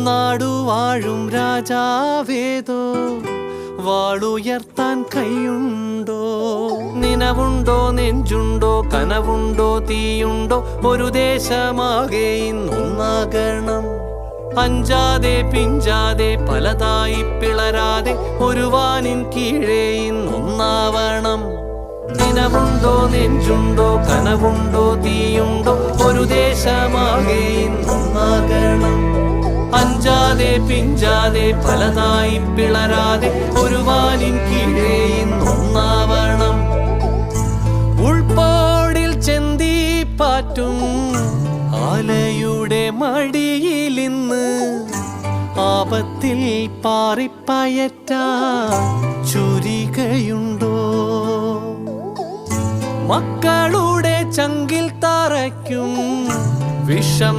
നാടുവാഴും രാജാവേതോ വാളുയർത്താൻ കൈയുണ്ടോ? നിനവുണ്ടോ, നെഞ്ചുണ്ടോ, കനവുണ്ടോ, തീയുണ്ടോ? ഒരു ദേശമാകെ ഇന്നൊന്നാകണം. അഞ്ചാതെ പിഞ്ചാതെ പലതായി പിളരാതെ ഒരു വാനിൻ കീഴേ ഇന്നൊന്നാവണം. നിനവുണ്ടോ, നെഞ്ചുണ്ടോ, കനവുണ്ടോ, തീയുണ്ടോ? ഒരു ദേശമാകെ ഇന്നൊന്നാകണം. അഞ്ചാതെ പിഞ്ചാതെ പലതായി പിളരാതെ ഒരു വാനിൻ കീഴേ ഇന്നൊന്നാവണം. ഉൾപ്പോടിൽ ചെന്തി പാറ്റും ആലയുടെ മടിയിലിന്ന് ആപത്തിൽ പാറിപ്പയറ്റ ചുരികയുണ്ടോ? മക്കളുടെ ചങ്കിൽ തറയ്ക്കും വിഷം